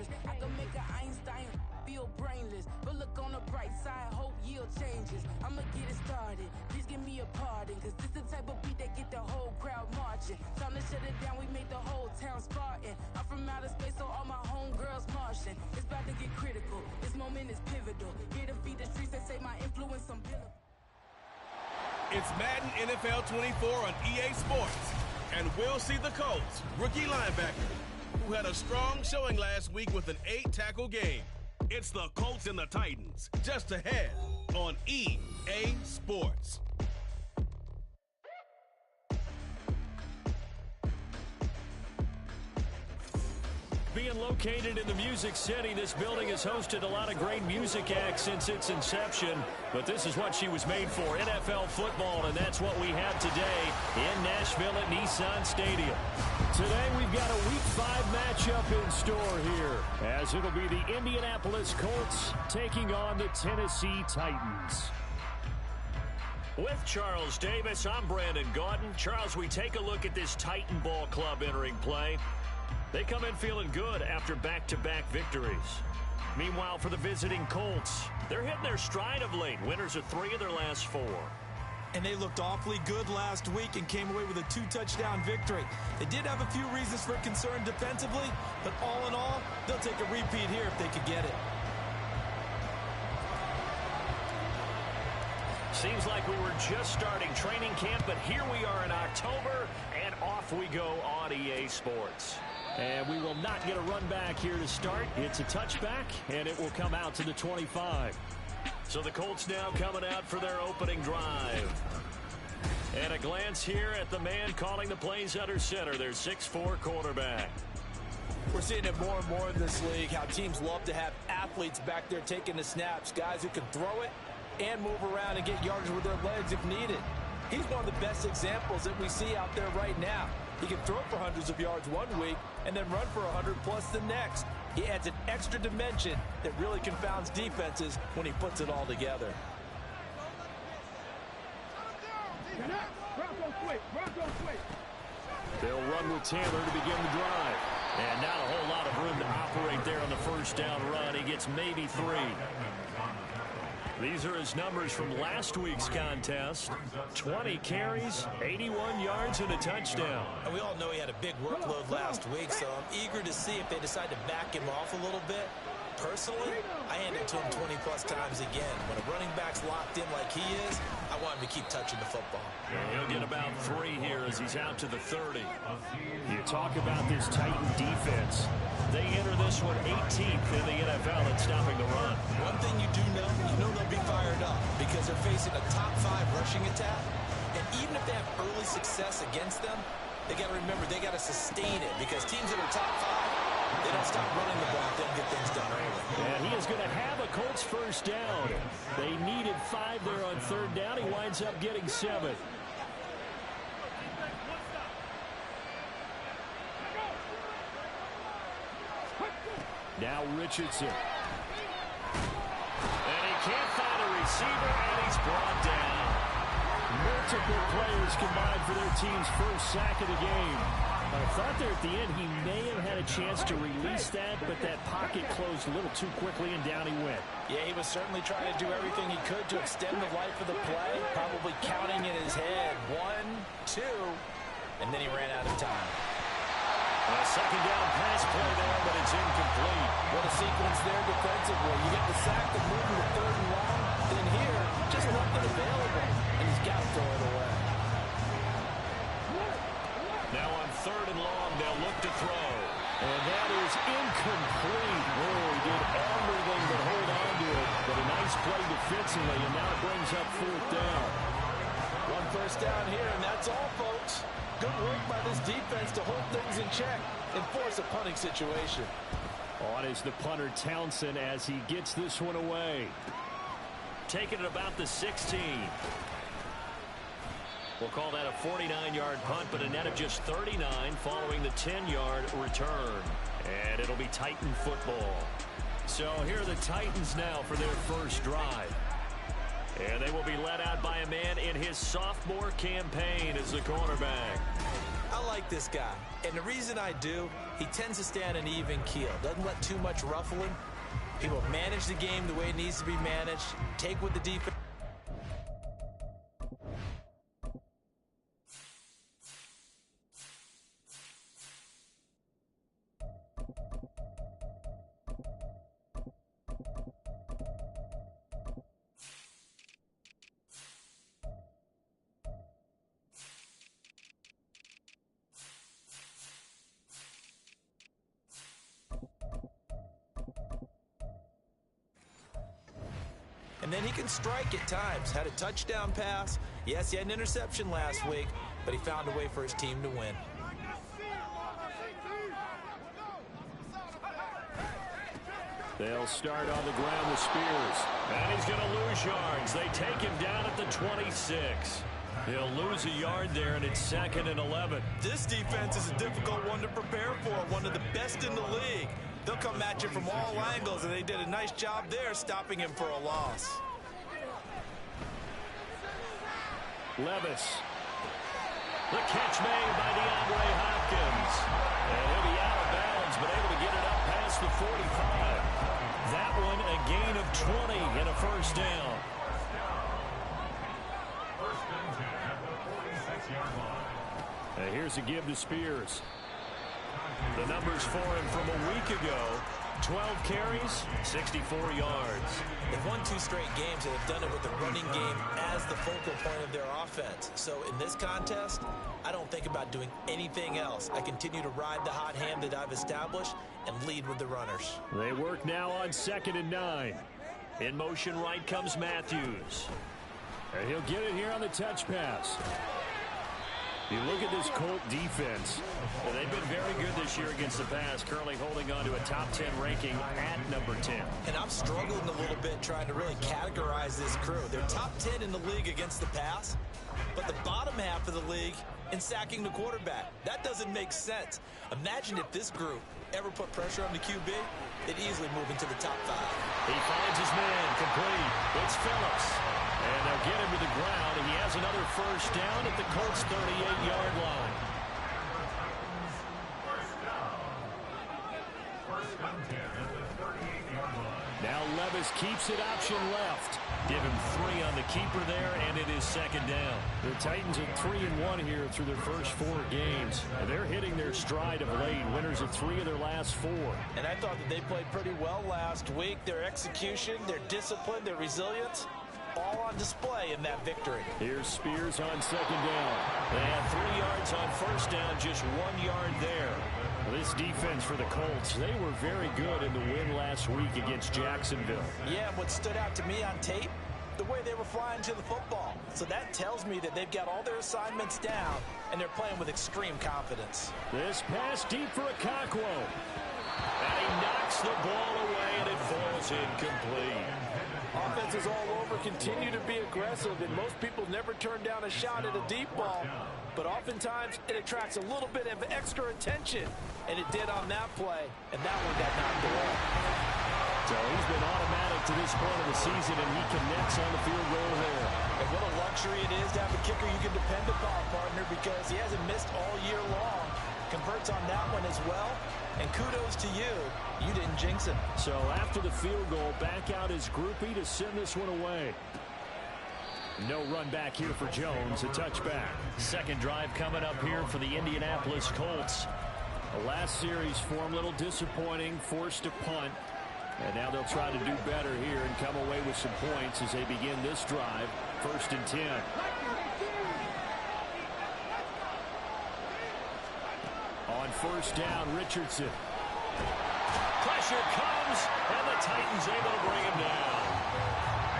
dangerous. I can make an Einstein feel brainless, but look on the bright side, hope yield changes. I'ma get it started, please give me a pardon, cause this the type of beat that get the whole crowd marching. Time to shut it down, we made the whole town Spartan. I'm from outer space, so all my homegirls Martian. It's about to get critical, this moment is pivotal. Here to feed the streets, they say my influence on Bill. It's Madden NFL 24 on EA Sports, and we'll see the Colts rookie linebacker, who had a strong showing last week with an 8-tackle game. It's the Colts and the Titans, just ahead on EA Sports. Being located in the Music City, this building has hosted a lot of great music acts since its inception. But this is what she was made for, NFL football, and that's what we have today in Nashville at Nissan Stadium. Today we've got a Week 5 matchup in store here, as it'll be the Indianapolis Colts taking on the Tennessee Titans. With Charles Davis, I'm Brandon Gaudin. Charles, we take a look at this Titan ball club entering play. They come in feeling good after back-to-back victories. Meanwhile, for the visiting Colts, they're hitting their stride of late. Winners of 3 of their last 4. And they looked awfully good last week and came away with a 2-touchdown victory. They did have a few reasons for concern defensively, but all in all, they'll take a repeat here if they could get it. Seems like we were just starting training camp, but here we are in October, and off we go on EA Sports. And we will not get a run back here to start. It's a touchback, and it will come out to the 25. So the Colts now coming out for their opening drive. And a glance here at the man calling the plays under center, their 6'4" quarterback. We're seeing it more and more in this league, how teams love to have athletes back there taking the snaps, guys who can throw it and move around and get yardage with their legs if needed. He's one of the best examples that we see out there right now. He can throw for hundreds of yards one week and then run for 100+ the next. He adds an extra dimension that really confounds defenses when he puts it all together. They'll run with Taylor to begin the drive. And not a whole lot of room to operate there on the first down run. He gets maybe 3. These are his numbers from last week's contest. 20 carries, 81 yards, and a touchdown. And we all know he had a big workload last week, so I'm eager to see if they decide to back him off a little bit. Personally, I hand it to him 20+ times again. When a running back's locked in like he is, I want him to keep touching the football. He'll get about 3 here as he's out to the 30. You talk about this Titan defense. They enter this one 18th in the NFL at stopping the run. One thing you do know, they'll be fired up because they're facing a top 5 rushing attack. And even if they have early success against them, they got to remember they got to sustain it because teams that are top 5, they don't stop running the ball if they don't get things done early. And he is going to have a Colts first down. They needed 5 there on 3rd down. He winds up getting 7. Now Richardson. And he can't find a receiver, and he's brought down. Multiple players combined for their team's first sack of the game. I thought there at the end he may have had a chance to release that, but that pocket closed a little too quickly, and down he went. Yeah, he was certainly trying to do everything he could to extend the life of the play, probably counting in his head 1, 2, and then he ran out of time. A second down pass play there, but it's incomplete. What a sequence there defensively. You get the sack of moving to 3rd and long, then here, just nothing available, and he's got to throw it away. Now on 3rd and long, they'll look to throw. And that is incomplete. Oh, he did everything but hold on to it. But a nice play defensively, and now it brings up 4th down. 1 first down here, and that's all, folks. Good work by this defense to hold things in check and force a punting situation. On is the punter Townsend as he gets this one away. Taking it about the 16. We'll call that a 49-yard punt, but a net of just 39 following the 10-yard return. And it'll be Titan football. So here are the Titans now for their first drive. And they will be led out by a man in his sophomore campaign as the cornerback. I I like this guy, and the reason I do, he tends to stay on an even keel. Doesn't let too much ruffling. He will manage the game the way it needs to be managed, take what the defense... And then he can strike at times. Had a touchdown pass. Yes, he had an interception last week, but he found a way for his team to win. They'll start on the ground with Spears. And he's going to lose yards. They take him down at the 26. He'll lose a yard there, and it's 2nd and 11. This defense is a difficult one to prepare for, one of the best in the league. They'll come at you from all angles, and they did a nice job there stopping him for a loss. Levis. The catch made by DeAndre Hopkins. And he'll be out of bounds, but able to get it up past the 45. That one a gain of 20 and a first down. And here's a give to Spears. The numbers for him from a week ago: 12 carries, 64 yards. They've won 2 straight games and have done it with the running game as the focal point of their offense. So in this contest, I don't think about doing anything else. I continue to ride the hot hand that I've established and lead with the runners. They work now on 2nd and 9. In motion right comes Matthews. And he'll get it here on the touch pass. You look at this Colt defense, and they've been very good this year against the pass, currently holding on to a top 10 ranking at number 10. And I'm struggling a little bit trying to really categorize this crew. They're top 10 in the league against the pass, but the bottom half of the league in sacking the quarterback. That doesn't make sense. Imagine if this group ever put pressure on the QB, they'd easily move into the top 5. He finds his man complete. It's Phillips. And they'll get him to the ground, and he has another first down at the Colts' 38-yard line. Now Levis keeps it option left. Give him 3 on the keeper there, and it is 2nd down. The Titans are 3-1 here through their first 4 games. And they're hitting their stride of late, winners of 3 of their last 4. And I thought that they played pretty well last week. Their execution, their discipline, their resilience, all on display in that victory. Here's Spears on 2nd down. They had 3 yards on first down, just 1 yard there. This defense for the Colts, they were very good in the win last week against Jacksonville. Yeah, what stood out to me on tape, the way they were flying to the football. So that tells me that they've got all their assignments down, and they're playing with extreme confidence. This pass deep for Okonkwo. And he knocks the ball away, and it falls incomplete. Offenses all over continue to be aggressive, and most people never turn down a shot at a deep ball. But oftentimes, it attracts a little bit of extra attention, and it did on that play, and that one got knocked away. So he's been automatic to this point of the season, and he connects on the field goal there. And what a luxury it is to have a kicker you can depend upon, partner, because he hasn't missed all year long. Converts on that one as well, and kudos to you. You didn't jinx him. So after the field goal, back out his groupie to send this one away. No run back here for Jones, a touchback. Second drive coming up here for the Indianapolis Colts. The last series for him, a little disappointing, forced to punt. And now they'll try to do better here and come away with some points as they begin this drive. 1st and 10. On first down, Richardson. Pressure comes, and the Titans able to bring him down.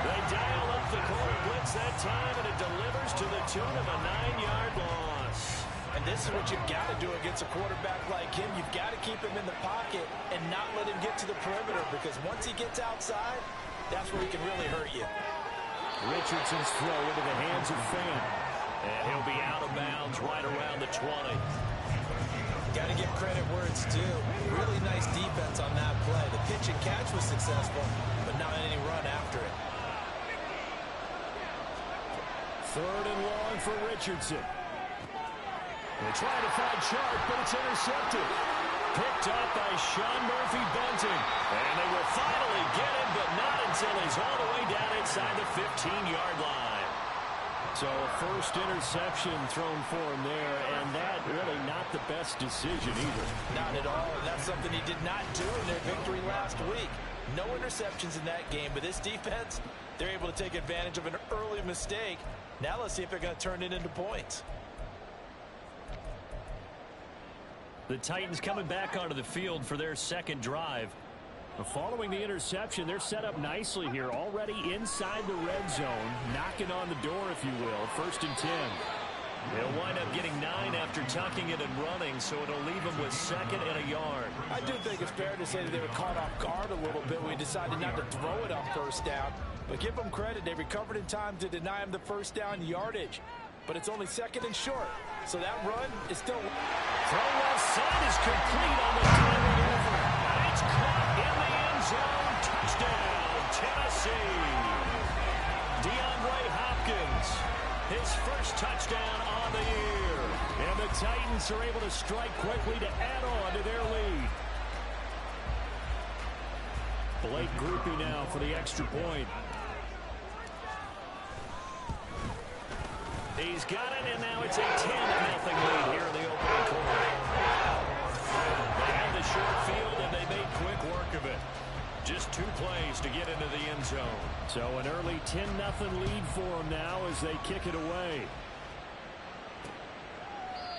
They dial up the corner blitz that time, and it delivers to the tune of a 9-yard loss. And this is what you've got to do against a quarterback like him. You've got to keep him in the pocket and not let him get to the perimeter, because once he gets outside, that's where he can really hurt you. Richardson's throw into the hands of Fan. And he'll be out of bounds right around the 20. Got to give credit where it's due. Really nice defense on that play. The pitch and catch was successful, but not any run after it. 3rd and long for Richardson. They try to find Sharp, but it's intercepted. Picked up by Sean Murphy-Bunting. And they will finally get him, but not until he's all the way down inside the 15-yard line. So a first interception thrown for him there, and that really not the best decision either. Not at all, and that's something he did not do in their victory last week. No interceptions in that game, but this defense, they're able to take advantage of an early mistake. Now let's see if they're going to turn it into points. The Titans coming back onto the field for their second drive. Following the interception, they're set up nicely here, already inside the red zone, knocking on the door, if you will. 1st and 10. They'll wind up getting 9 after tucking it and running, so it'll leave them with 2nd and a yard. I do think it's fair to say that they were caught off guard a little bit when we decided not to throw it on 1st down. But give them credit, they recovered in time to deny him the 1st down yardage. But it's only 2nd and short, so that run is still... Throw left side is complete on the time over. And it's caught in the end zone. Touchdown, Tennessee. DeAndre Hopkins, his first touchdown on the year. And the Titans are able to strike quickly to add on to their lead. Blake Groupie now for the extra point. He's got it, and now it's a 10-0 lead here in the opening quarter. They had the short field, and they made quick work of it. Just 2 plays to get into the end zone. So an early 10-0 lead for them now as they kick it away.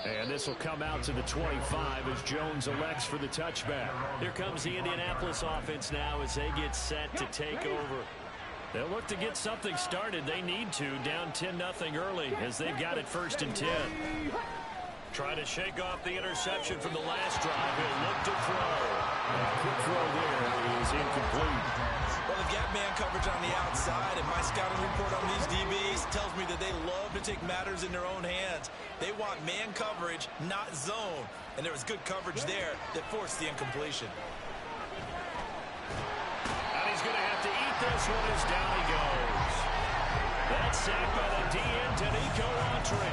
And this will come out to the 25 as Jones elects for the touchback. Here comes the Indianapolis offense now as they get set to take over. They'll look to get something started. They need to, down 10-0 early as they've got it 1st and 10. Trying to shake off the interception from the last drive. He'll look to throw. Quick throw there is incomplete. Well, the gap man coverage on the outside, and my scouting report on these DBs tells me that they love to take matters in their own hands. They want man coverage, not zone. And there was good coverage there that forced the incompletion. And he's going to have to eat this one as down he goes. That's sacked by the DN, Danico Autry.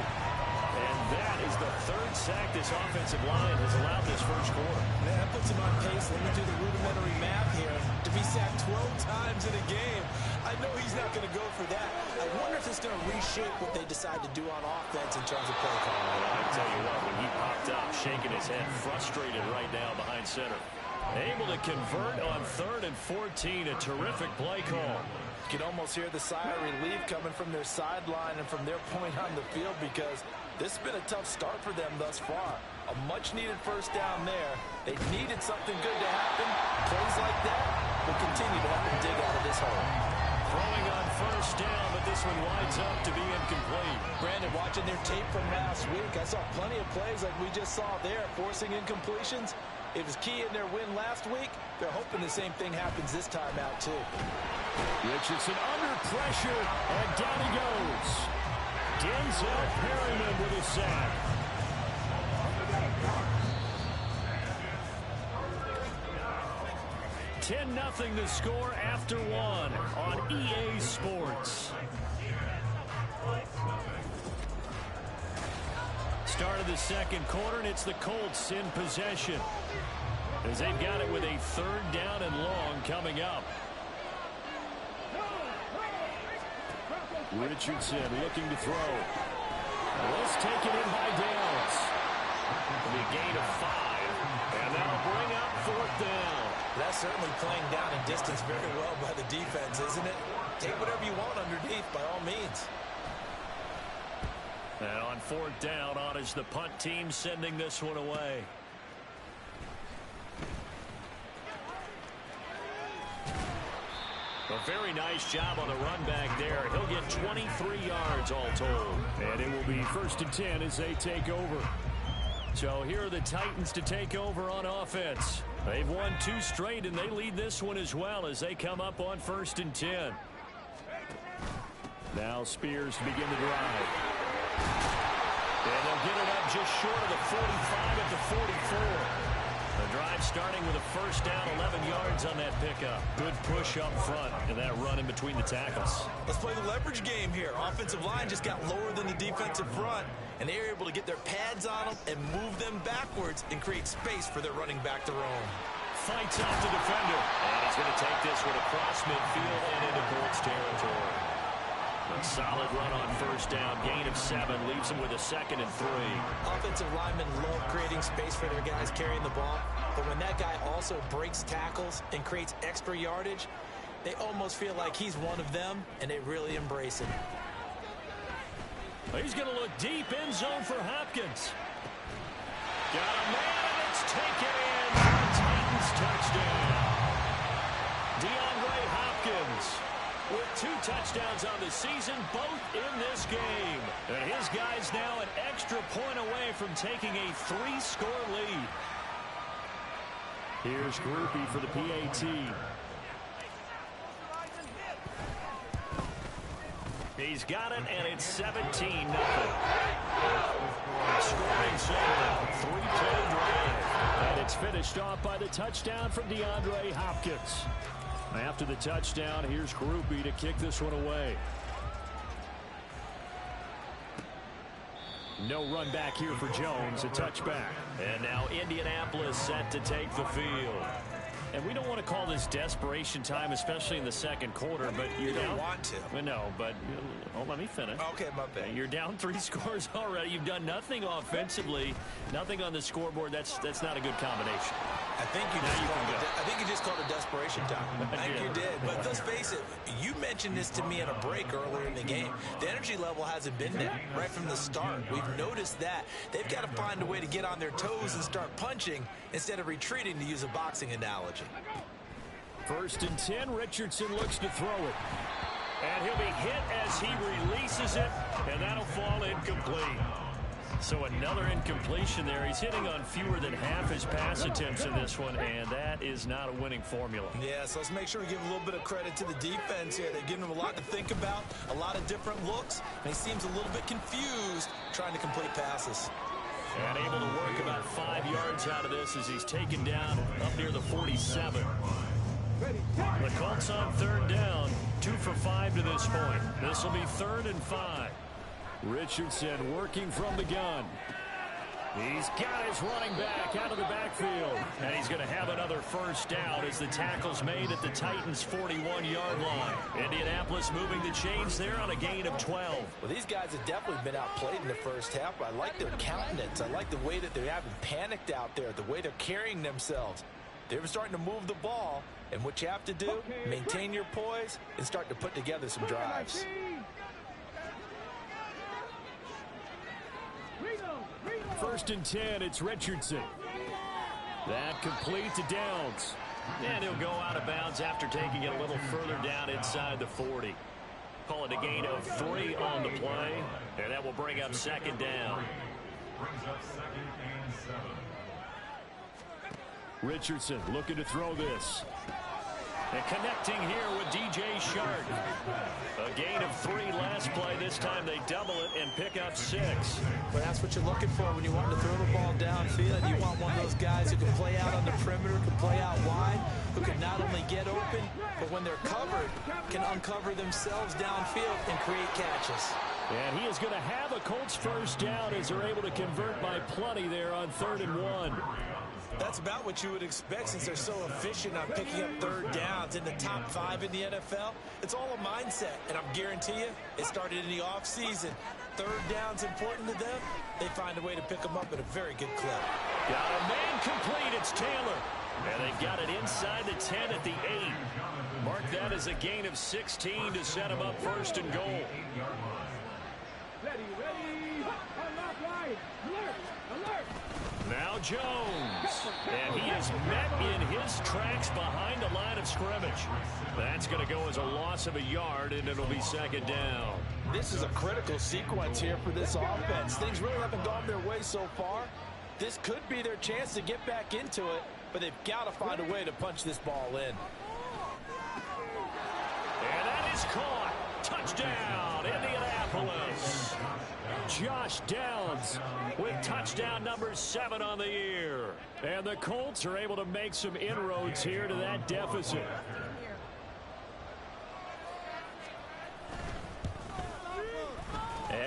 And that is the 3rd sack this offensive line has allowed this first quarter. Man, that puts him on pace. Let me do the rudimentary math here. To be sacked 12 times in a game, I know he's not going to go for that. I wonder if it's going to reshape what they decide to do on offense in terms of play calling. Well, I tell you what, when he popped up, shaking his head, frustrated right now behind center. Able to convert on 3rd and 14, a terrific play call. You can almost hear the sigh of relief coming from their sideline and from their point on the field because this has been a tough start for them thus far. A much-needed 1st down there. They needed something good to happen. Plays like that will continue to have to dig out of this hole. Throwing on 1st down, but this one winds up to be incomplete. Brandon, watching their tape from last week, I saw plenty of plays like we just saw there, forcing incompletions. It was key in their win last week. They're hoping the same thing happens this time out, too. Richardson under pressure, and down he goes. Denzel Perryman with a sack. $10-0 the score after 1 on EA Sports. Start of the second quarter, and it's the Colts in possession as they've got it with a 3rd down and long coming up. Richardson looking to throw. Let's take it in by Downs. It'll be a gain of 5, and that'll bring up 4th down. That's certainly playing down in distance very well by the defense, isn't it? Take whatever you want underneath by all means. And on 4th down, on is the punt team sending this one away. A very nice job on the run back there. He'll get 23 yards all told. And it will be 1st and 10 as they take over. So here are the Titans to take over on offense. They've won 2 straight, and they lead this one as well as they come up on 1st and 10. Now Spears to begin the drive. And they'll get it up just short of the 45 at the 44. The drive starting with a 1st down, 11 yards on that pickup. Good push up front and that run in between the tackles. Let's play the leverage game here. Offensive line just got lower than the defensive front, and they were able to get their pads on them and move them backwards and create space for their running back to roam. Fights off the defender. And he's going to take this one across midfield and into Colts territory. A solid run on first down. Gain of 7 leaves him with a 2nd and 3. Offensive linemen love creating space for their guys carrying the ball. But when that guy also breaks tackles and creates extra yardage, they almost feel like he's one of them, and they really embrace it. He's going to look deep end zone for Hopkins. Got a man, and it's taken in for a Titans touchdown. DeAndre Hopkins with 2 touchdowns on the season, both in this game. And his guy's now an extra point away from taking a 3-score lead. Here's Groupie for the PAT. He's got it, and it's 17-0. Scoring seven, 3-10 drive. And it's finished off by the touchdown from DeAndre Hopkins. After the touchdown, here's Groupie to kick this one away. No run back here for Jones, a touchback. And now Indianapolis set to take the field. And we don't want to call this desperation time, especially in the second quarter, but you're down. You don't want to. Well, no, but let me finish. Okay, my bad. You're down 3 scores already. You've done nothing offensively, nothing on the scoreboard. That's not a good combination. I think you just called it desperation time. I think you did. But let's face it, you mentioned this to me in a break earlier in the game. The energy level hasn't been there right from the start. We've noticed that. They've got to find a way to get on their toes and start punching instead of retreating, to use a boxing analogy. 1st and 10, Richardson looks to throw it. And he'll be hit as he releases it, and that'll fall incomplete. So another incompletion there. He's hitting on fewer than half his pass attempts in this one, and that is not a winning formula. Yeah, so let's make sure we give a little bit of credit to the defense here. They've given him a lot to think about, a lot of different looks, and he seems a little bit confused trying to complete passes. And able to work about 5 yards out of this as he's taken down up near the 47. The Colts on 3rd down, 2 for 5 to this point. This will be 3rd and 5. Richardson working from the gun. He's got his running back out of the backfield. And he's going to have another first down as the tackle's made at the Titans' 41-yard line. Indianapolis moving the chains there on a gain of 12. Well, these guys have definitely been outplayed in the first half. I like their countenance. I like the way that they haven't panicked out there, the way they're carrying themselves. They're starting to move the ball. And what you have to do, maintain your poise and start to put together some drives. First and 10, it's Richardson. That complete to Downs. And he'll go out of bounds after taking it a little further down inside the 40. Call it a gain of 3 on the play. And that will bring up 2nd down. Richardson looking to throw this. And connecting here with DJ Shark. A gain of 3 last play. This time they double it and pick up 6. But that's what you're looking for when you want to throw the ball downfield. You want one of those guys who can play out on the perimeter, can play out wide, who can not only get open, but when they're covered, can uncover themselves downfield and create catches. And he is going to have a Colts first down as they're able to convert by plenty there on 3rd and 1. That's about what you would expect since they're so efficient on picking up 3rd downs in the top 5 in the NFL. It's all a mindset, and I guarantee you it started in the offseason. 3rd down's important to them. They find a way to pick them up at a very good clip. Got a man complete. It's Taylor. And they've got it inside the 10 at the 8. Mark that as a gain of 16 to set them up 1st and goal. Ready. Alert. Now Jones. And he is met in his tracks behind the line of scrimmage. That's going to go as a loss of a yard, and it'll be 2nd down. This is a critical sequence here for this offense. Things really haven't gone their way so far. This could be their chance to get back into it, but they've got to find a way to punch this ball in. And that is caught. Touchdown, Indianapolis. Josh Downs with touchdown number 7 on the year. And the Colts are able to make some inroads here to that deficit.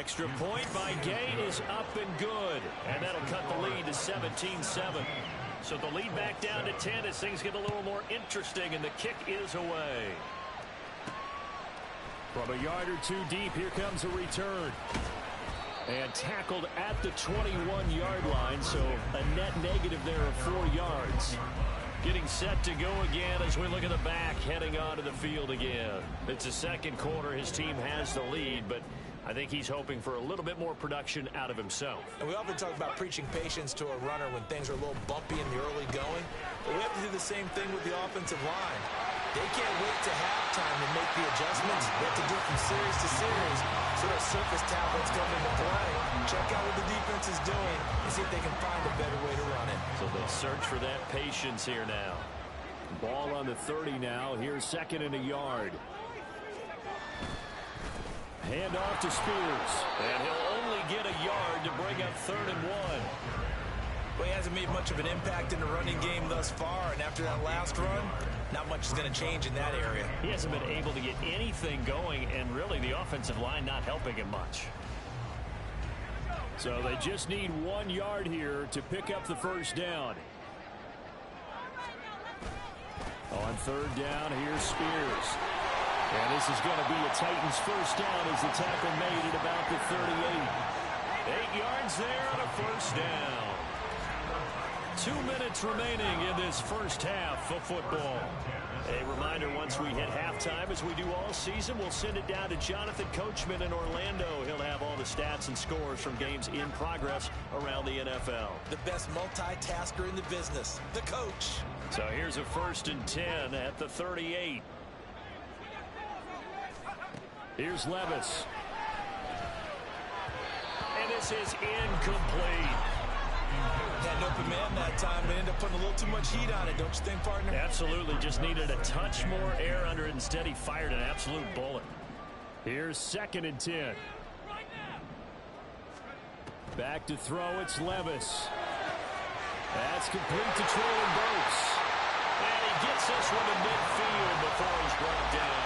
Extra point by Gay is up and good. And that'll cut the lead to 17-7. So the lead back down to 10 as things get a little more interesting, and the kick is away. From a yard or two deep, here comes a return. And tackled at the 21-yard line, so a net negative there of 4 yards. Getting set to go again as we look at the back, heading onto the field again. It's the second quarter. His team has the lead, but I think he's hoping for a little bit more production out of himself. And we often talk about preaching patience to a runner when things are a little bumpy in the early going. But we have to do the same thing with the offensive line. They can't wait to halftime to make the adjustments. They have to do it from series to series. So their surface tablets come into play. Check out what the defense is doing and see if they can find a better way to run it. So they'll search for that patience here now. Ball on the 30 now. Here's second and a yard. Hand off to Spears. And he'll only get a yard to bring up 3rd and 1. Well, he hasn't made much of an impact in the running game thus far, and after that last run, not much is going to change in that area. He hasn't been able to get anything going, and really the offensive line not helping him much. So they just need 1 yard here to pick up the first down. On 3rd down, here's Spears. And this is going to be a Titans first down as the tackle made at about the 38. 8 yards there and a first down. 2 minutes remaining in this first half of football. A reminder, once we hit halftime, as we do all season, we'll send it down to Jonathan Coachman in Orlando. He'll have all the stats and scores from games in progress around the NFL. The best multitasker in the business, the coach. So here's a 1st and 10 at the 38. Here's Levis. And this is incomplete. Had an open man that time, but ended up putting a little too much heat on it, don't you think, partner? Absolutely. Just needed a touch more air under it. Instead, he fired an absolute bullet. Here's 2nd and 10. Back to throw. It's Levis. That's complete to Traylon Burks. And he gets this one to midfield before he's brought down.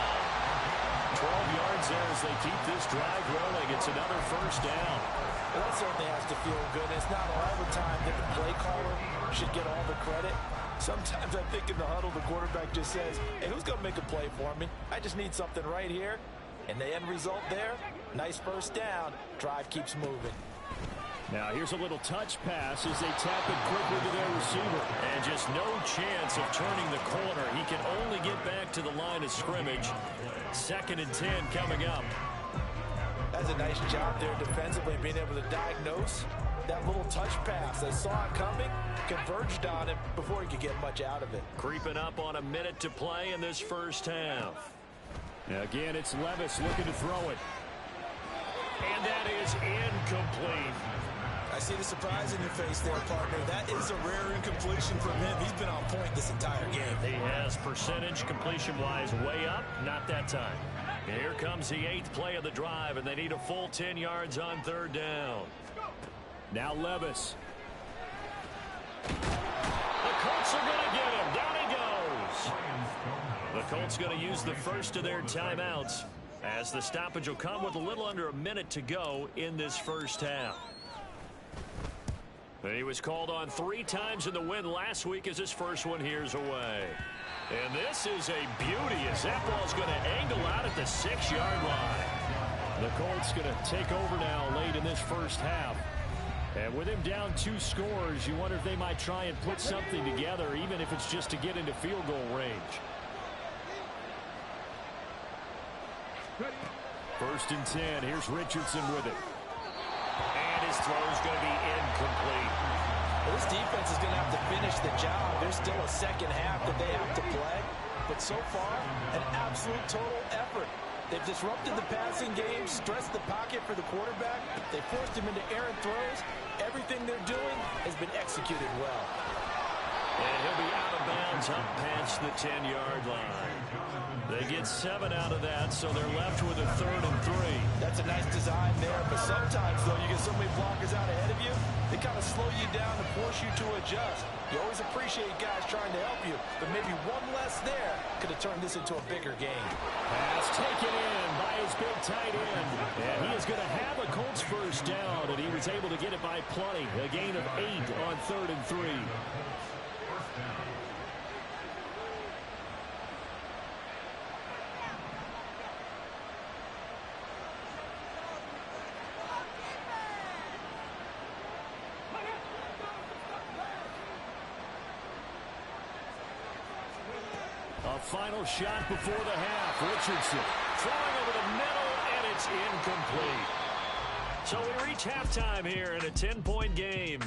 12 yards there as they keep this drive rolling. It's another first down. Well, that certainly has to feel good. It's not all the time that the play caller should get all the credit. Sometimes I think in the huddle, the quarterback just says, hey, who's going to make a play for me? I just need something right here. And the end result there, nice first down. Drive keeps moving. Now here's a little touch pass as they tap it quickly to their receiver. And just no chance of turning the corner. He can only get back to the line of scrimmage. 2nd and 10 coming up. That's a nice job there defensively, being able to diagnose that little touch pass. They saw it coming, converged on it before he could get much out of it. Creeping up on a minute to play in this first half. Now again, it's Levis looking to throw it. And that is incomplete. I see the surprise in your face there, partner. That is a rare incompletion from him. He's been on point this entire game. He has percentage completion-wise way up. Not that time. Here comes the 8th play of the drive, and they need a full 10 yards on 3rd down. Now Levis. The Colts are going to get him. Down he goes. The Colts going to use the first of their timeouts as the stoppage will come with a little under a minute to go in this first half. He was called on 3 times in the win last week as his first one here's away. And this is a beauty as that ball's going to angle out at the 6-yard line. The Colts going to take over now late in this first half. And with him down 2 scores, you wonder if they might try and put something together, even if it's just to get into field goal range. 1st and 10. Here's Richardson with it. And his throw's going to be incomplete. Well, this defense is going to have to finish the job. There's still a second half that they have to play. But so far, an absolute total effort. They've disrupted the passing game, stressed the pocket for the quarterback. They forced him into errant throws. Everything they're doing has been executed well. And he'll be out of bounds up past the 10-yard line. They get 7 out of that, so they're left with a 3rd and 3. That's a nice design there, but sometimes, though, you get so many blockers out ahead of you, they kind of slow you down and force you to adjust. You always appreciate guys trying to help you, but maybe one less there could have turned this into a bigger game. Pass taken in by his big tight end. And he is going to have a Colts first down, and he was able to get it by plenty. A gain of 8 on 3rd and 3. A final shot before the half. Richardson throwing over the middle, and it's incomplete. So we reach halftime here in a 10-point game.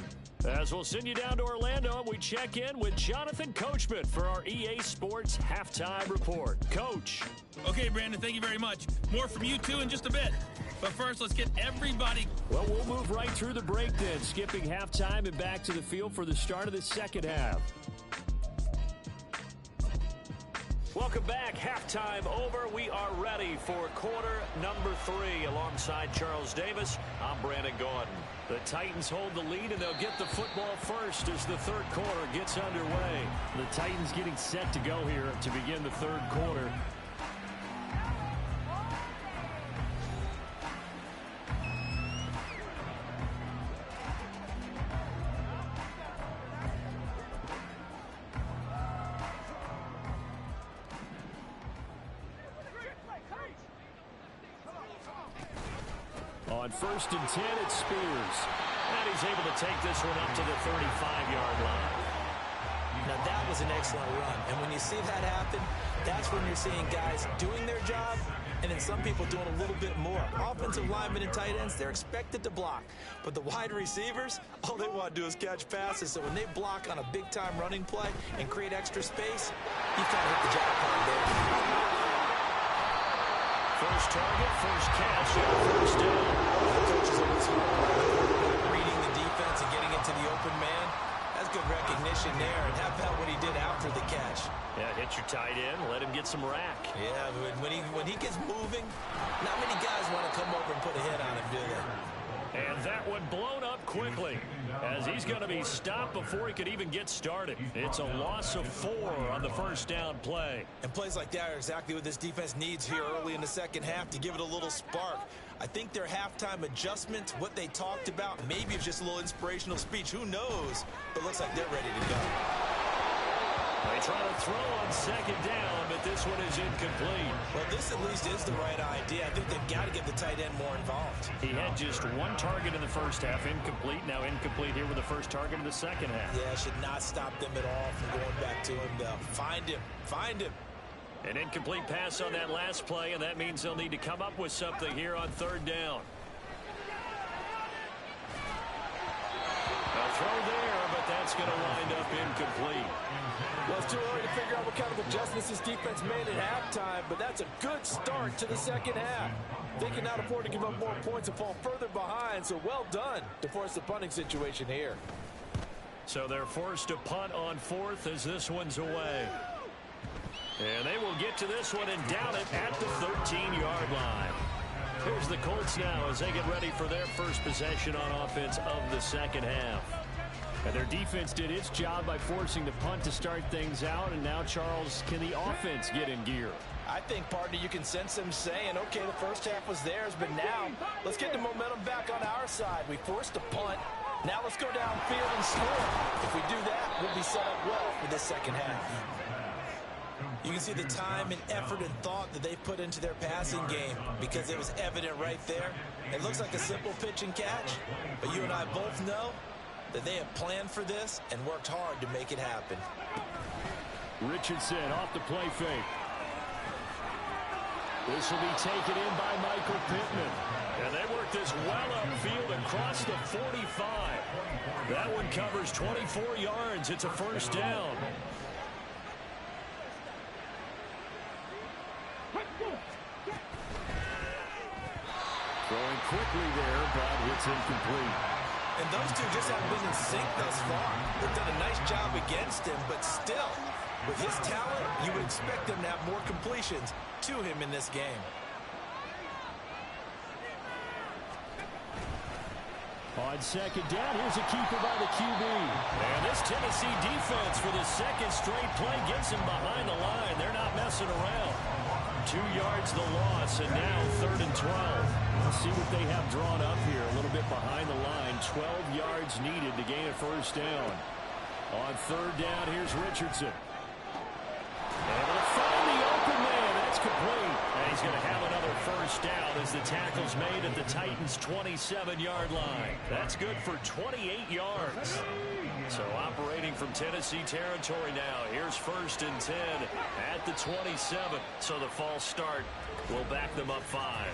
As we'll send you down to Orlando, and we check in with Jonathan Coachman for our EA Sports Halftime Report. Coach. Okay, Brandon, thank you very much. More from you two in just a bit. But first, let's get everybody. Well, we'll move right through the break then, skipping halftime and back to the field for the start of the second half. Welcome back. Halftime over. We are ready for quarter number 3. Alongside Charles Davis, I'm Brandon Gordon. The Titans hold the lead, and they'll get the football first as the third quarter gets underway. The Titans getting set to go here to begin the third quarter. On 1st and 10, it's Spears. And he's able to take this one up to the 35-yard line. Now, that was an excellent run. And when you see that happen, that's when you're seeing guys doing their job and then some people doing a little bit more. Offensive linemen and tight ends, they're expected to block. But the wide receivers, all they want to do is catch passes. So when they block on a big-time running play and create extra space, you kind of hit the jackpot there. First target, first catch, and first down. The coach is always reading the defense and getting into the open man. That's good recognition there. And how about what he did after the catch? Yeah, hit your tight end, let him get some rack. Yeah, when he gets moving, not many guys want to come over and put a hit on him, do they? And that one blown up quickly as he's going to be stopped before he could even get started. It's a loss of 4 on the first down play. And plays like that are exactly what this defense needs here early in the second half to give it a little spark. I think their halftime adjustments, what they talked about, maybe it's just a little inspirational speech. Who knows? But looks like they're ready to go. They try to throw on second down, but this one is incomplete. Well, this at least is the right idea. I think they've got to get the tight end more involved. He had just 1 target in the first half, incomplete. Now incomplete here with the first target in the second half. Yeah, should not stop them at all from going back to him, though. Find him. Find him. An incomplete pass on that last play, and that means they'll need to come up with something here on third down. A throw there, but that's going to wind up incomplete. Well, it's too early to figure out what kind of adjustments this defense made at halftime, but that's a good start to the second half. They cannot afford to give up more points and fall further behind, so well done to force the punting situation here. So they're forced to punt on 4th as this one's away. And they will get to this one and down it at the 13-yard line. Here's the Colts now as they get ready for their first possession on offense of the second half. And their defense did its job by forcing the punt to start things out. And now, Charles, can the offense get in gear? I think, partner, you can sense them saying, okay, the first half was theirs, but now let's get the momentum back on our side. We forced a punt. Now let's go downfield and score. If we do that, we'll be set up well for this second half. You can see the time and effort and thought that they put into their passing game because it was evident right there. It looks like a simple pitch and catch, but you and I both know that they have planned for this and worked hard to make it happen. Richardson off the play fake. This will be taken in by Michael Pittman. And they work this well upfield across the 45. That one covers 24 yards. It's a first down. Throwing quickly there, but it's incomplete. And those two just haven't been in sync thus far. They've done a nice job against him, but still, with his talent, you would expect him to have more completions to him in this game. On second down, here's a keeper by the QB. And this Tennessee defense for the second straight play gets him behind the line. They're not messing around. 2 yards the loss, and now 3rd and 12. Let's see what they have drawn up here. A little bit behind the line. 12 yards needed to gain a first down. On 3rd down, here's Richardson. Able to find the open man. That's complete. And he's going to have another first down as the tackle's made at the Titans' 27-yard line. That's good for 28 yards. So operating from Tennessee territory now. Here's 1st and 10 at the 27. So the false start will back them up 5.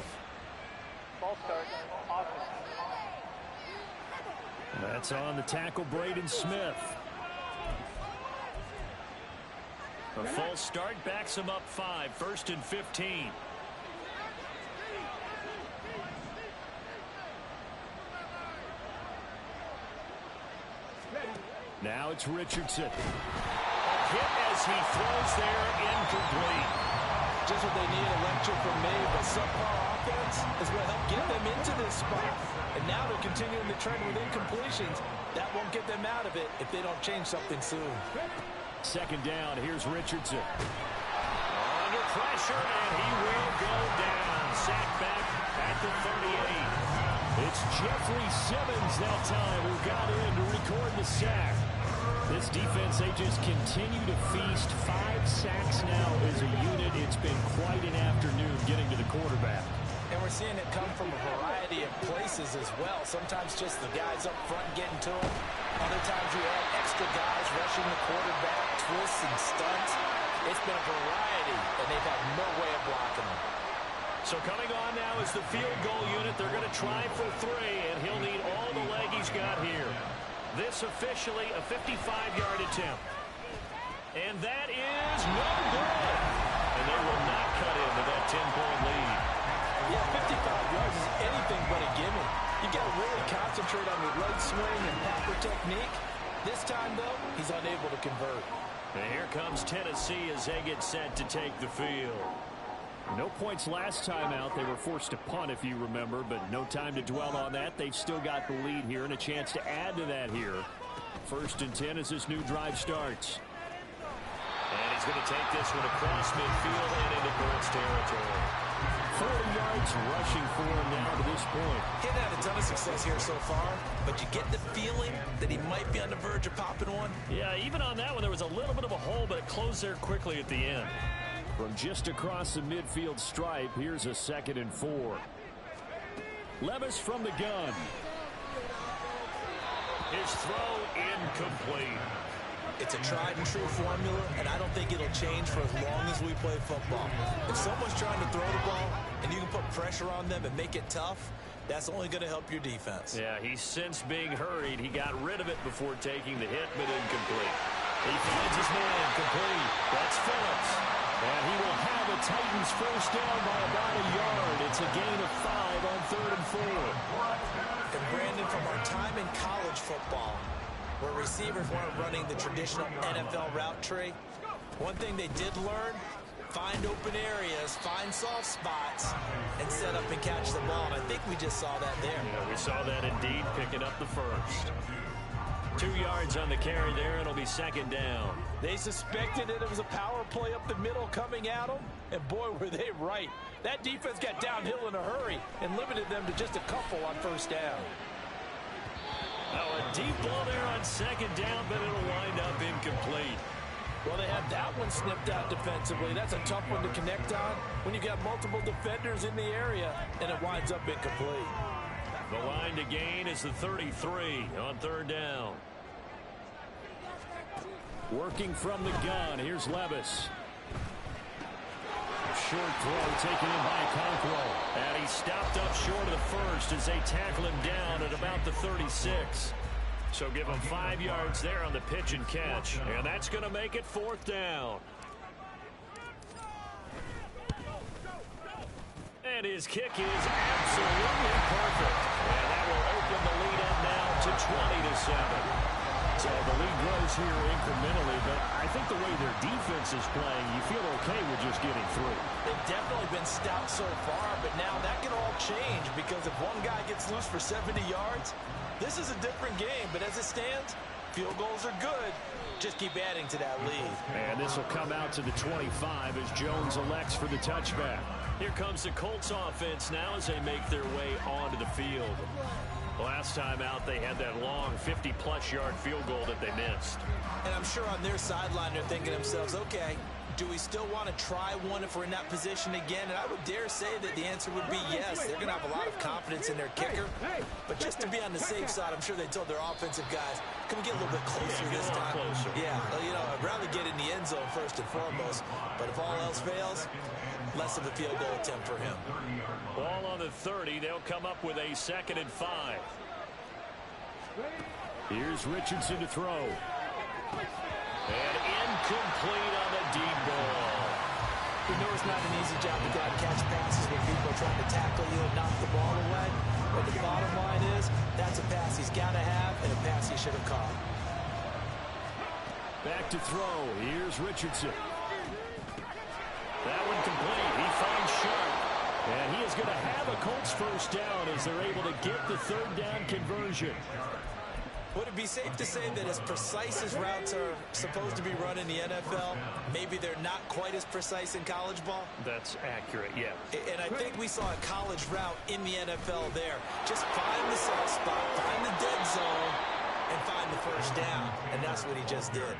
False start. Offense. That's on the tackle, Braden Smith. A false start backs him up 5. 1st and 15. Now it's Richardson. A hit as he throws there, incomplete. Just what they need, a lecture from me, but subpar offense is what helped get them into this spot. And now they're continuing the trend with incompletions. That won't get them out of it if they don't change something soon. Second down, here's Richardson. Under pressure, and he will go down. Sacked back at the 38. It's Jeffrey Simmons that time who got in to record the sack. This defense, they just continue to feast. 5 sacks now as a unit. It's been quite an afternoon getting to the quarterback. And we're seeing it come from a variety of places as well. Sometimes just the guys up front getting to him. Other times you have extra guys rushing the quarterback, twists and stunts. It's been a variety, and they've had no way of blocking him. So coming on now is the field goal unit. They're going to try for 3, and he'll need all the leg he's got here. This officially a 55-yard attempt. And that is no good. And they will not cut into that 10-point lead. Yeah, 55 yards is anything but a gimme. You got to really concentrate on your leg swing and proper technique. This time, though, he's unable to convert. And here comes Tennessee as they get set to take the field. No points last time out. They were forced to punt, if you remember, but no time to dwell on that. They've still got the lead here and a chance to add to that here. 1st and 10 as this new drive starts. And he's going to take this one across midfield and into Colts territory. 40 yards rushing for him now to this point. He hadn't had a ton of success here so far, but you get the feeling that he might be on the verge of popping one. Yeah, even on that one, there was a little bit of a hole, but it closed there quickly at the end. From just across the midfield stripe, here's a 2nd and 4. Levis from the gun. His throw incomplete. It's a tried and true formula, and I don't think it'll change for as long as we play football. If someone's trying to throw the ball and you can put pressure on them and make it tough, that's only going to help your defense. Yeah, he's since being hurried. He got rid of it before taking the hit, but incomplete. He finds his man complete. That's Phillips. And he will have a Titans first down by about a yard. It's a gain of 5 on 3rd and 4. And Brandon, from our time in college football, where receivers weren't running the traditional NFL route tree, one thing they did learn, find open areas, find soft spots, and set up and catch the ball. And I think we just saw that there. Yeah, we saw that indeed, picking up the first. 2 yards on the carry there. It'll be 2nd down. They suspected that it was a power play up the middle coming at them, and boy, were they right. That defense got downhill in a hurry and limited them to just a couple on 1st down. Oh, a deep ball there on 2nd down, but it'll wind up incomplete. Well, they had that one snipped out defensively. That's a tough one to connect on when you got multiple defenders in the area, and it winds up incomplete. The line to gain is the 33 on 3rd down. Working from the gun, here's Levis. Short throw taken in by Conqueror. And he stopped up short of the first as they tackle him down at about the 36. So give him 5 yards there on the pitch and catch. And that's going to make it 4th down. And his kick is absolutely perfect. And that will open the lead up now to 20-7. So the lead grows here incrementally, but I think the way their defense is playing, you feel okay with just getting through. They've definitely been stout so far, but now that can all change because if one guy gets loose for 70 yards, this is a different game. But as it stands, field goals are good. Just keep adding to that lead. And this will come out to the 25 as Jones elects for the touchback. Here comes the Colts offense now as they make their way onto the field. Last time out, they had that long 50-plus yard field goal that they missed. And I'm sure on their sideline they're thinking to themselves, okay, do we still want to try one if we're in that position again? And I would dare say that the answer would be yes. They're going to have a lot of confidence in their kicker. But just to be on the safe side, I'm sure they told their offensive guys, can we get a little bit closer this time? Closer. Yeah, you know, I'd rather get in the end zone first and foremost. But if all else fails, less of a field goal attempt for him. Ball on the 30. They'll come up with a 2nd and 5. Here's Richardson to throw. And incomplete on the deep ball. We know it's not an easy job to go out and catch passes when people are trying to tackle you and knock the ball away. But the bottom line is, that's a pass he's got to have and a pass he should have caught. Back to throw. Here's Richardson. That one complete. He finds Sharp. And he is going to have a Colts first down as they're able to get the 3rd down conversion. Would it be safe to say that as precise as routes are supposed to be run in the NFL, maybe they're not quite as precise in college ball? That's accurate, yeah. And I think we saw a college route in the NFL there. Just find the soft spot, find the dead zone, and find the first down. And that's what he just did.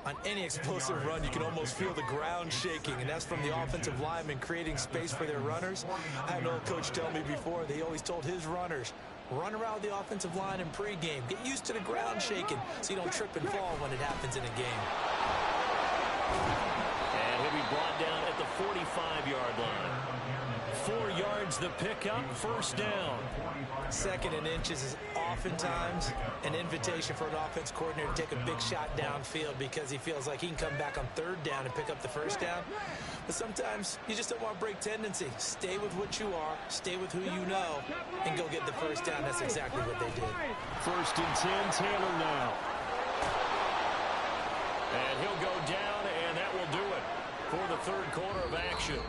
On any explosive run, you can almost feel the ground shaking, and that's from the offensive linemen creating space for their runners. I had an old coach tell me before, they always told his runners, run around the offensive line in pregame. Get used to the ground shaking so you don't trip and fall when it happens in a game. And he'll be brought down at the 45-yard line. 4 yards the pickup, first down. 2nd and inches is oftentimes an invitation for an offense coordinator to take a big shot downfield because he feels like he can come back on 3rd down and pick up the first down. But sometimes you just don't want to break tendency. Stay with what you are, stay with who you know, and go get the first down. That's exactly what they did. 1st and 10, Taylor now. And he'll go down, and that will do it for the 3rd quarter of action.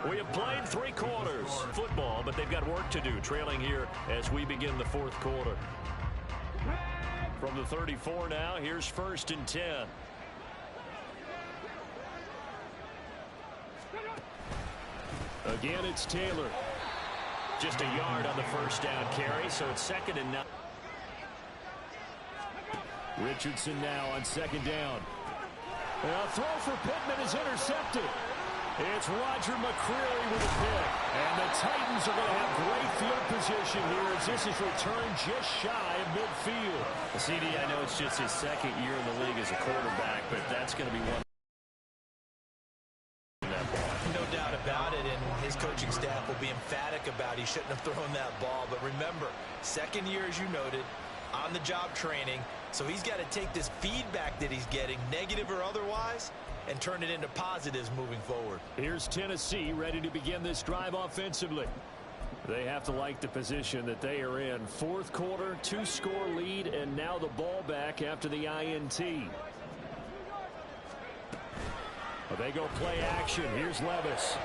We have played 3 quarters football, but they've got work to do, trailing here as we begin the 4th quarter. From the 34 now, here's 1st and 10. Again, it's Taylor. Just a yard on the first down carry, so it's 2nd and 9. Richardson now on 2nd down. A throw for Pittman is intercepted. It's Roger McCreary with a pick. And the Titans are going to have great field position here as this is returned just shy of midfield. Well, CD, I know it's just his 2nd year in the league as a quarterback, but that's going to be one. No doubt about it, and his coaching staff will be emphatic about he shouldn't have thrown that ball. But remember, 2nd year, as you noted, on-the-job training. So he's got to take this feedback that he's getting, negative or otherwise, and turn it into positives moving forward. Here's Tennessee ready to begin this drive offensively. They have to like the position that they are in. 4th quarter, 2-score lead, and now the ball back after the INT. They go play action. Here's Levis.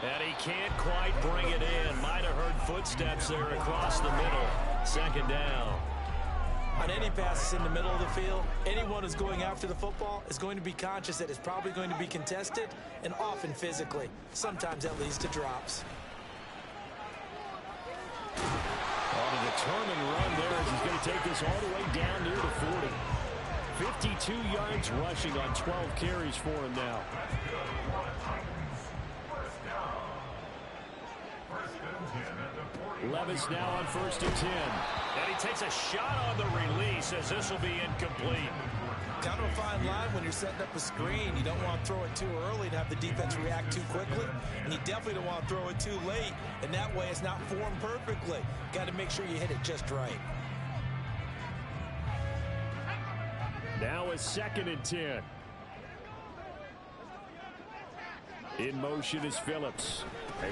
And he can't quite bring it in. Might have heard footsteps there across the middle. 2nd down. On any passes in the middle of the field, anyone who's going after the football is going to be conscious that it's probably going to be contested and often physically. Sometimes that leads to drops. On a determined run there as he's going to take this all the way down near the 40. 52 yards rushing on 12 carries for him now. Levis now on 1st and 10. And he takes a shot on the release as this will be incomplete. Kind of a fine line when you're setting up a screen. You don't want to throw it too early to have the defense react too quickly. And you definitely don't want to throw it too late. And that way it's not formed perfectly. Got to make sure you hit it just right. Now is 2nd and 10. In motion is Phillips.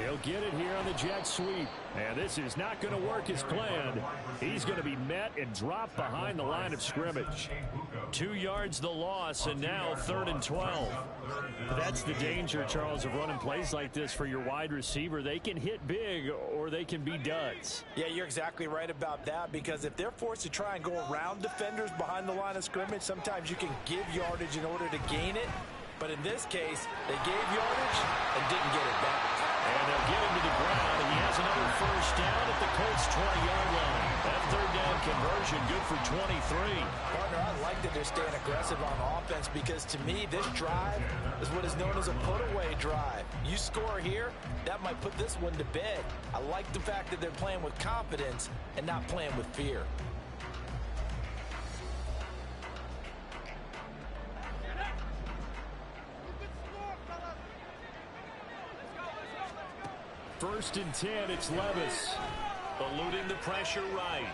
He'll get it here on the jet sweep. And this is not going to work as planned. He's going to be met and dropped behind the line of scrimmage. 2 yards the loss, and now 3rd and 12. That's the danger, Charles, of running plays like this for your wide receiver. They can hit big or they can be duds. Yeah, you're exactly right about that, because if they're forced to try and go around defenders behind the line of scrimmage, sometimes you can give yardage in order to gain it. But in this case, they gave yardage and didn't get it back. And they'll get him to the ground, and he has another first down at the Colts' 20-yard line. That 3rd down conversion good for 23. Partner, I like that they're staying aggressive on offense, because to me, this drive is what is known as a put-away drive. You score here, that might put this one to bed. I like the fact that they're playing with confidence and not playing with fear. First and 10, it's Levis. Eluding the pressure right.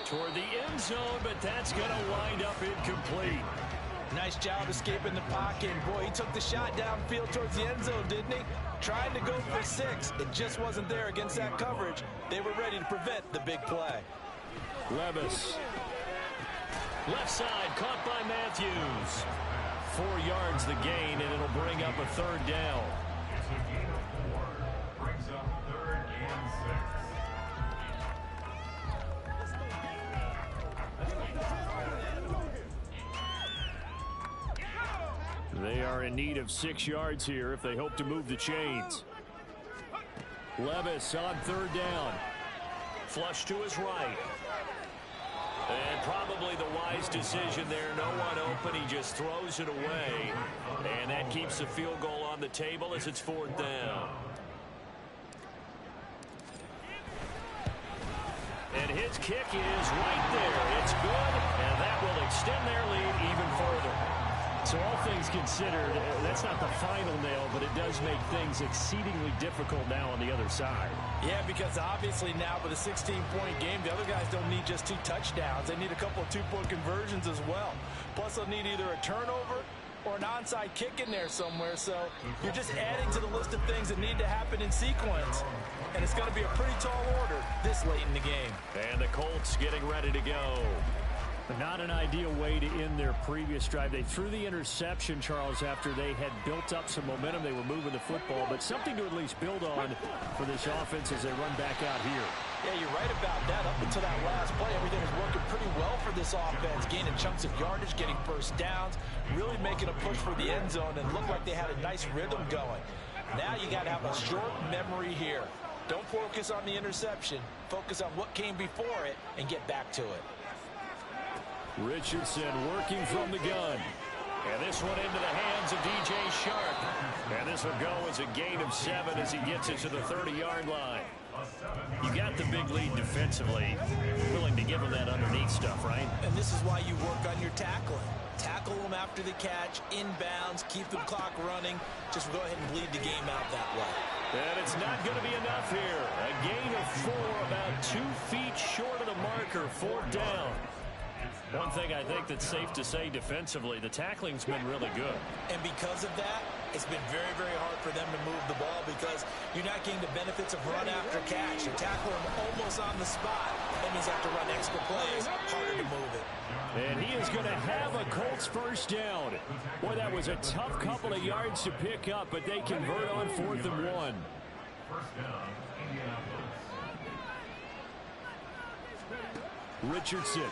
Toward the end zone, but that's going to wind up incomplete. Nice job escaping the pocket. Boy, he took the shot downfield towards the end zone, didn't he? Trying to go for 6. It just wasn't there against that coverage. They were ready to prevent the big play. Levis. Left side, caught by Matthews. 4 yards the gain, and it'll bring up a 3rd down. They are in need of 6 yards here if they hope to move the chains. Levis on 3rd down. Flush to his right. And probably the wise decision there. No one open. He just throws it away. And that keeps the field goal on the table as it's 4th down. And his kick is right there. It's good, and that will extend their lead even further. So all things considered, that's not the final nail, but it does make things exceedingly difficult now on the other side. Yeah, because obviously now with a 16-point game, the other guys don't need just 2 touchdowns. They need a couple of 2-point conversions as well. Plus, they'll need either a turnover or an onside kick in there somewhere. So you're just adding to the list of things that need to happen in sequence. And it's going to be a pretty tall order this late in the game. And the Colts getting ready to go. But not an ideal way to end their previous drive. They threw the interception, Charles, after they had built up some momentum. They were moving the football, but something to at least build on for this offense as they run back out here. Yeah, you're right about that. Up until that last play, everything was working pretty well for this offense, gaining chunks of yardage, getting first downs, really making a push for the end zone, and looked like they had a nice rhythm going. Now you got to have a short memory here. Don't focus on the interception. Focus on what came before it and get back to it. Richardson working from the gun. And this one into the hands of DJ Sharp. And this will go as a gain of 7 as he gets it to the 30-yard line. You got the big lead defensively. Willing to give him that underneath stuff, right? And this is why you work on your tackling. Tackle them after the catch, inbounds, keep the clock running. Just go ahead and bleed the game out that way. And it's not going to be enough here. A gain of 4, about 2 feet short of the marker, 4th down. One thing I think that's safe to say defensively, the tackling's been really good. And because of that, it's been very, very hard for them to move the ball because you're not getting the benefits of run after catch. You tackle them almost on the spot. That means you have to run extra plays, harder to move it. And he is going to have a Colts first down. Boy, that was a tough couple of yards to pick up, but they convert on 4th and 1. Richardson.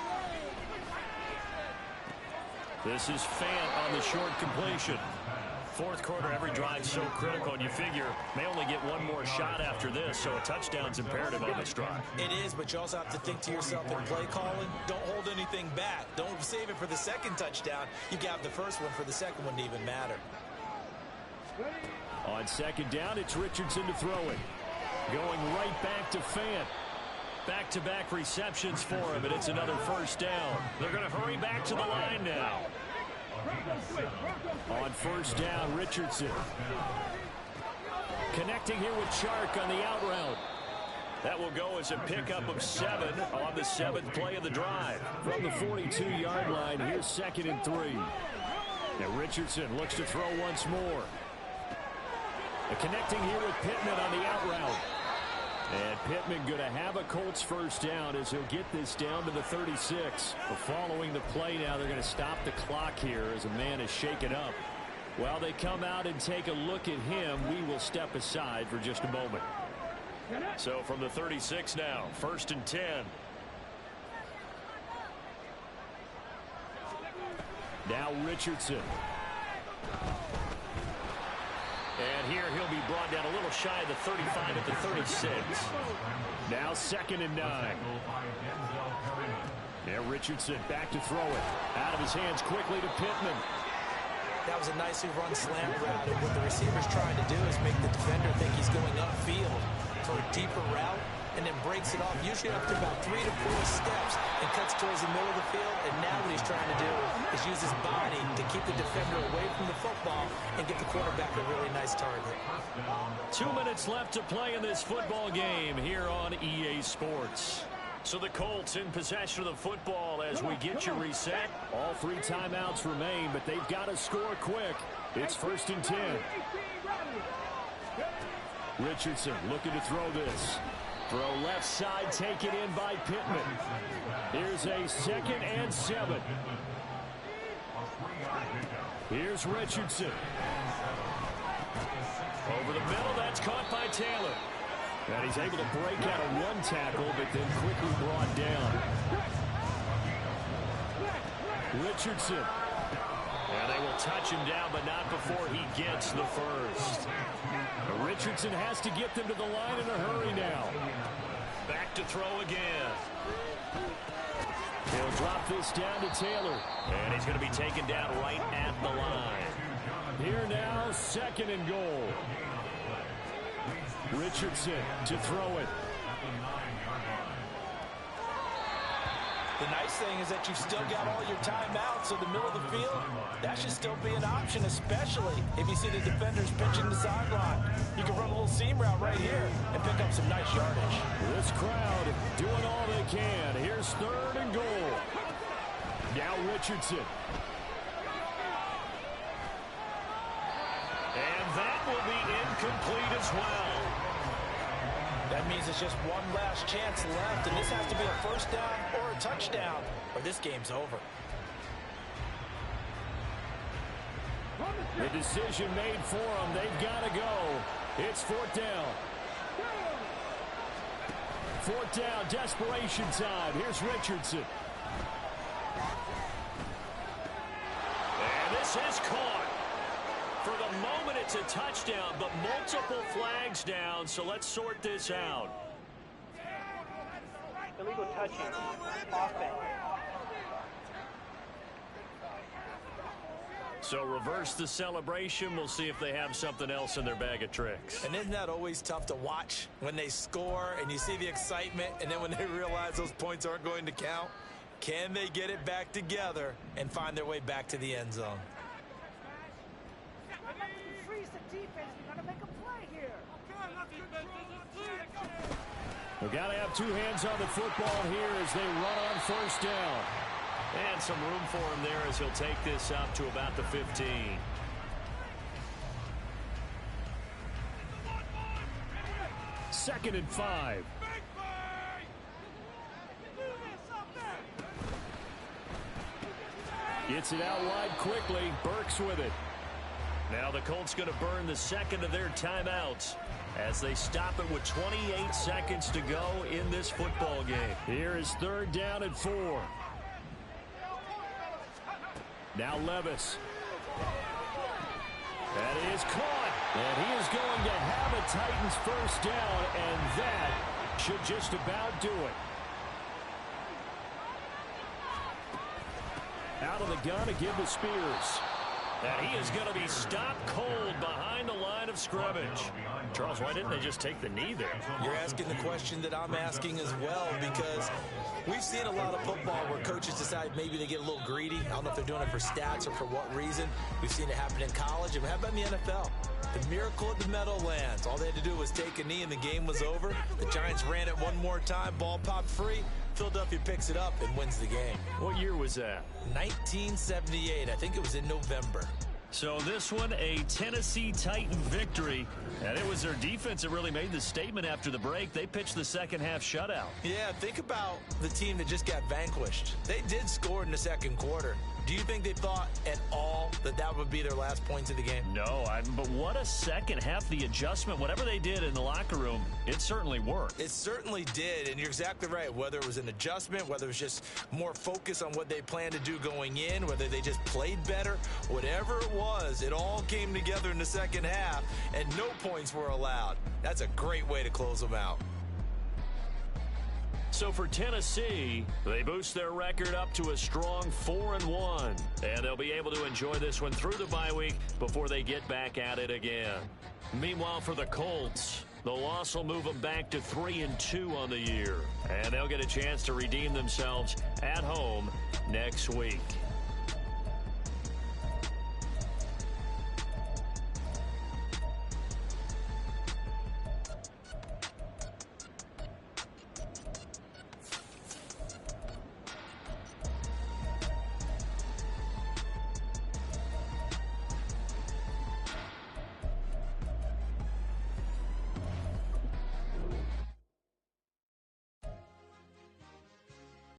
This is Fant on the short completion. 4th quarter, every drive so critical, and you figure may only get one more shot after this, so a touchdown's imperative on this drive. It is, but you also have to think to yourself in play calling, don't hold anything back. Don't save it for the second touchdown. You got the first one for the second one to even matter. On 2nd down, it's Richardson to throw it. Going right back to Fant. Back-to-back receptions for him, and it's another first down. They're going to hurry back to the line now. On 1st down, Richardson. Connecting here with Chark on the out route. That will go as a pickup of 7 on the 7th play of the drive. From the 42-yard line, here's 2nd and 3. Now Richardson looks to throw once more. Connecting here with Pittman on the out route. And Pittman going to have a Colts first down as he'll get this down to the 36. But following the play now, they're going to stop the clock here as a man is shaken up. While they come out and take a look at him, we will step aside for just a moment. So from the 36 now, 1st and 10. Now Richardson. And here he'll be brought down a little shy of the 35 at the 36. Now 2nd and 9. Yeah, Richardson back to throw it. Out of his hands quickly to Pittman. That was a nicely run slant route, and what the receiver's trying to do is make the defender think he's going upfield for a deeper route, and then breaks it off, usually up to about 3 to 4 steps, and cuts towards the middle of the field. And now what he's trying to do is use his body to keep the defender away from the football and give the quarterback a really nice target. 2 minutes left to play in this football game here on EA Sports. So the Colts in possession of the football as we get you reset. All 3 timeouts remain, but they've got to score quick. It's 1st and 10. Richardson looking to throw this. Throw left side, taken in by Pittman. Here's a 2nd and 7. Here's Richardson. Over the middle, that's caught by Taylor. And he's able to break out of 1 tackle, but then quickly brought down. Richardson. And they will touch him down, but not before he gets the first. Richardson has to get them to the line in a hurry now. Back to throw again. He'll drop this down to Taylor. And he's going to be taken down right at the line. Here now, 2nd and goal. Richardson to throw it. The nice thing is that you've still got all your timeouts in the middle of the field. That should still be an option, especially if you see the defenders pinching the sideline. You can run a little seam route right here and pick up some nice yardage. This crowd doing all they can. Here's 3rd and goal. Now Richardson. And that will be incomplete as well. That means it's just one last chance left, and this has to be a first down or a touchdown, or this game's over. The decision made for them. They've got to go. It's 4th down. 4th down, desperation time. Here's Richardson. And this is caught. For the moment, it's a touchdown, but multiple flags down, so let's sort this out. Illegal touching. Offense. So reverse the celebration. We'll see if they have something else in their bag of tricks. And isn't that always tough to watch when they score and you see the excitement, and then when they realize those points aren't going to count? Can they get it back together and find their way back to the end zone? We've got to have 2 hands on the football here as they run on 1st down. And some room for him there as he'll take this up to about the 15. Second and 5. Gets it out wide quickly. Burks with it. Now the Colts going to burn the 2nd of their timeouts as they stop it with 28 seconds to go in this football game. Here is 3rd down and 4. Now Levis. That is caught. And he is going to have a Titans first down, and that should just about do it. Out of the gun again to Spears. And he is going to be stopped cold behind the line of scrimmage. Charles, why didn't they just take the knee there? You're asking the question that I'm asking as well, because we've seen a lot of football where coaches decide maybe they get a little greedy. I don't know if they're doing it for stats or for what reason. We've seen it happen in college, and how about in the NFL? The miracle of the Meadowlands. All they had to do was take a knee, and the game was over. The Giants ran it one more time. Ball popped free. Philadelphia picks it up and wins the game. What year was that? 1978. I think it was in November. So this one, a Tennessee Titan victory. And it was their defense that really made the statement after the break. They pitched the second half shutout. Yeah, think about the team that just got vanquished. They did score in the second quarter. Do you think they thought at all that that would be their last points of the game? No, but what a second half. The adjustment, whatever they did in the locker room, it certainly worked. It certainly did, and you're exactly right. Whether it was an adjustment, whether it was just more focus on what they planned to do going in, whether they just played better, whatever it was, it all came together in the second half, and no points were allowed. That's a great way to close them out. So for Tennessee, they boost their record up to a strong 4-1. And they'll be able to enjoy this one through the bye week before they get back at it again. Meanwhile, for the Colts, the loss will move them back to 3-2 on the year. And they'll get a chance to redeem themselves at home next week.